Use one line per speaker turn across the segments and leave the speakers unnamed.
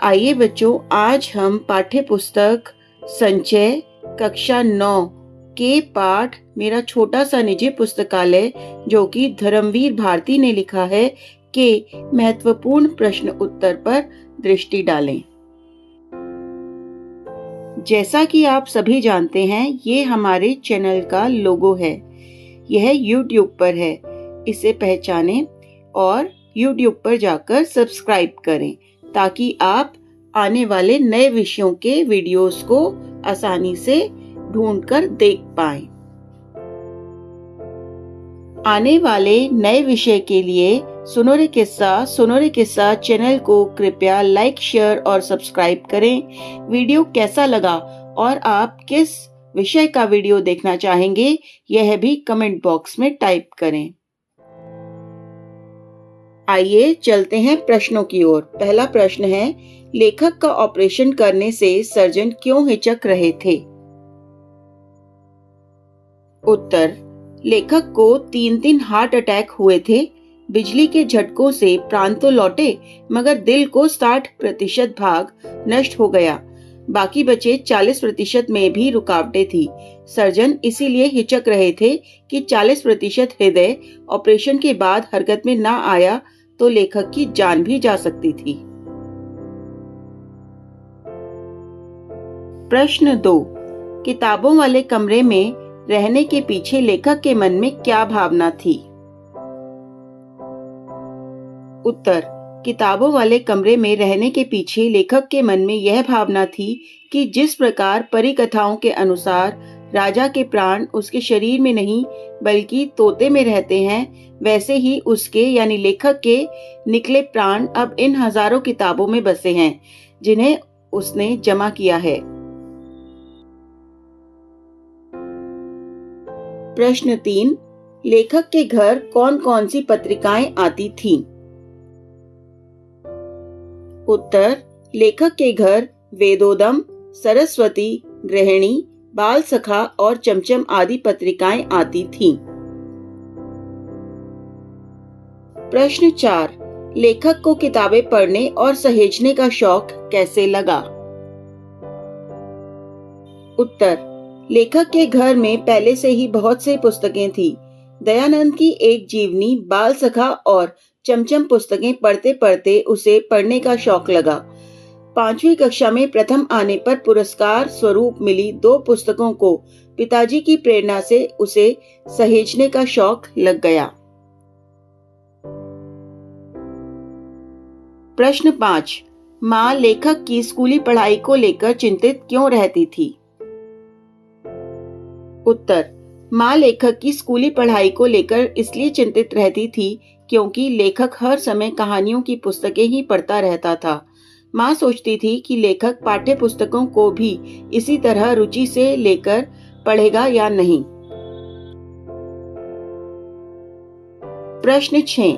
आइए बच्चों, आज हम पाठ्य पुस्तक संचय कक्षा 9 के पाठ मेरा छोटा सा निजी पुस्तकालय जो कि धर्मवीर भारती ने लिखा है के महत्वपूर्ण प्रश्न उत्तर पर दृष्टि डालें। जैसा कि आप सभी जानते हैं, ये हमारे चैनल का लोगो है। यह YouTube पर है। इसे पहचानें और YouTube पर जाकर सब्सक्राइब करें ताकि आप आने वाले नए विषयों के वीडियोस को आसानी से ढूंढकर देख पाएं। आने वाले नए विषय के लिए सुनो रे किस्सा चैनल को कृपया लाइक, शेयर और सब्सक्राइब करें। वीडियो कैसा लगा और आप किस विषय का वीडियो देखना चाहेंगे, यह भी कमेंट बॉक्स में टाइप करें। आइए चलते हैं प्रश्नों की ओर। पहला प्रश्न है, लेखक का ऑपरेशन करने से सर्जन क्यों हिचक रहे थे? उत्तर, लेखक को 3 हार्ट अटैक हुए थे। बिजली के झटकों से प्राण तो लौटे, मगर दिल को 60% भाग नष्ट हो गया। बाकी बचे 40% में भी रुकावटें थी। सर्जन इसीलिए हिचक रहे थे कि 40% हृदय ऑपरेशन के बाद हरकत में ना आया तो लेखक की जान भी जा सकती थी। प्रश्न 2, किताबों वाले कमरे में रहने के पीछे लेखक के मन में क्या भावना थी? उत्तर, किताबों वाले कमरे में रहने के पीछे लेखक के मन में यह भावना थी कि जिस प्रकार परी कथाओं के अनुसार राजा के प्राण उसके शरीर में नहीं बल्कि तोते में रहते हैं, वैसे ही उसके यानी लेखक के निकले प्राण अब इन हजारों किताबों में बसे हैं जिन्हें उसने जमा किया है। प्रश्न 3, लेखक के घर कौन कौन सी पत्रिकाएं आती थीं? उत्तर, लेखक के घर वेदोदम, सरस्वती, गृहिणी, बाल सखा और चमचम आदि पत्रिकाएं आती थीं। प्रश्न 4, लेखक को किताबें पढ़ने और सहेजने का शौक कैसे लगा? उत्तर, लेखक के घर में पहले से ही बहुत सी पुस्तकें थी। दयानंद की एक जीवनी, बाल सखा और चमचम पुस्तकें पढ़ते पढ़ते उसे पढ़ने का शौक लगा। 5वीं कक्षा में प्रथम आने पर पुरस्कार स्वरूप मिली 2 पुस्तकों को पिताजी की प्रेरणा से उसे सहेजने का शौक लग गया। प्रश्न 5, मां लेखक की स्कूली पढ़ाई को लेकर चिंतित क्यों रहती थी? उत्तर, मां लेखक की स्कूली पढ़ाई को लेकर इसलिए चिंतित रहती थी क्योंकि लेखक हर समय कहानियों की पुस्तकें ही पढ़ता रहता था। मां सोचती थी कि लेखक पाठ्य पुस्तकों को भी इसी तरह रुचि से लेकर पढ़ेगा या नहीं। प्रश्न 6,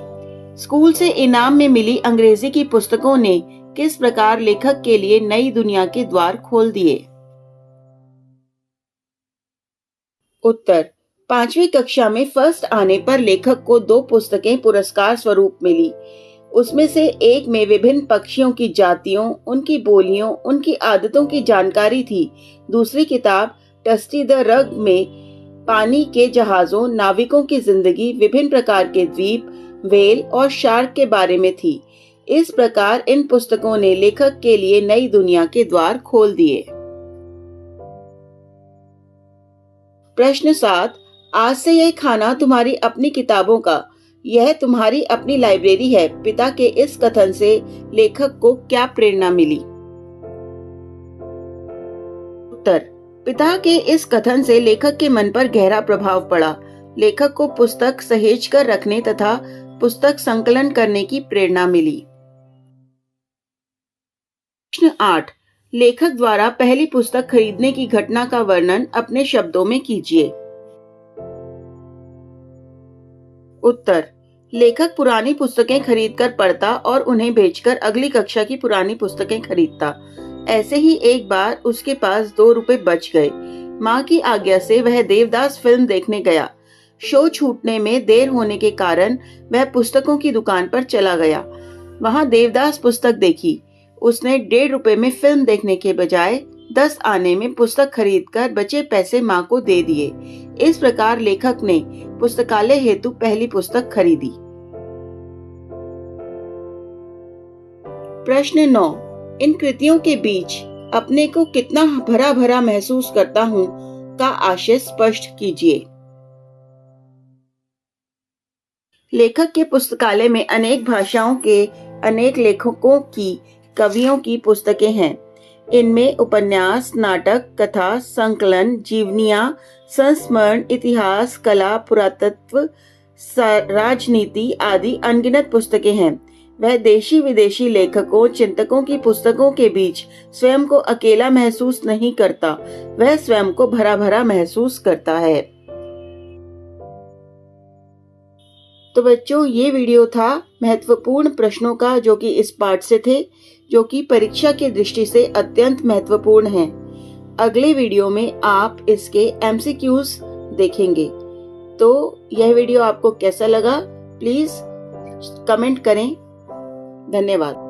स्कूल से इनाम में मिली अंग्रेजी की पुस्तकों ने किस प्रकार लेखक के लिए नई दुनिया के द्वार खोल दिए? उत्तर, 5वीं कक्षा में फर्स्ट आने पर लेखक को 2 पुस्तकें पुरस्कार स्वरूप मिली। उसमें से एक में विभिन्न पक्षियों की जातियों, उनकी बोलियों, उनकी आदतों की जानकारी थी। दूसरी किताब टस्टी द रग में पानी के जहाजों, नाविकों की जिंदगी, विभिन्न प्रकार के द्वीप, व्हेल और शार्क के बारे में थी। इस प्रकार इन पुस्तकों ने लेखक के लिए नई दुनिया के द्वार खोल दिए। प्रश्न 7, आज से यह खाना तुम्हारी अपनी किताबों का, यह तुम्हारी अपनी लाइब्रेरी है। पिता के इस कथन से लेखक को क्या प्रेरणा मिली? उत्तर, पिता के इस कथन से लेखक के मन पर गहरा प्रभाव पड़ा। लेखक को पुस्तक सहेज कर रखने तथा पुस्तक संकलन करने की प्रेरणा मिली। प्रश्न 8, लेखक द्वारा पहली पुस्तक खरीदने की घटना का वर्णन अपने शब्दों में कीजिए। उत्तर, लेखक पुरानी पुस्तकें खरीदकर पढ़ता और उन्हें बेचकर अगली कक्षा की पुरानी पुस्तकें खरीदता। ऐसे ही एक बार उसके पास 2 रुपए बच गए। माँ की आज्ञा से वह देवदास फिल्म देखने गया। शो छूटने में देर होने के कारण वह पुस्तकों की दुकान पर चला गया। वहां देवदास पुस्तक देखी। उसने 1.5 रुपए में फिल्म देखने के बजाय 10 आने में पुस्तक खरीदकर बचे पैसे माँ को दे दिए। इस प्रकार लेखक ने पुस्तकालय हेतु पहली पुस्तक खरीदी। प्रश्न 9। इन कृतियों के बीच अपने को कितना भरा भरा महसूस करता हूँ का आशय स्पष्ट कीजिए। लेखक के पुस्तकालय में अनेक भाषाओं के अनेक लेखकों की, कवियों की पुस्तकें हैं। इनमें उपन्यास, नाटक, कथा, संकलन, जीवनियां, संस्मरण, इतिहास, कला, पुरातत्व, राजनीति आदि अनगिनत पुस्तकें हैं। वह देशी विदेशी लेखकों, चिंतकों की पुस्तकों के बीच स्वयं को अकेला महसूस नहीं करता, वह स्वयं को भरा भरा महसूस करता है। तो बच्चों, ये वीडियो था महत्वपूर्ण प्रश्नों का, जो कि इस पाठ से थे, जो कि परीक्षा की दृष्टि से अत्यंत महत्वपूर्ण हैं। अगले वीडियो में आप इसके MCQs देखेंगे। तो यह वीडियो आपको कैसा लगा, प्लीज कमेंट करें। धन्यवाद।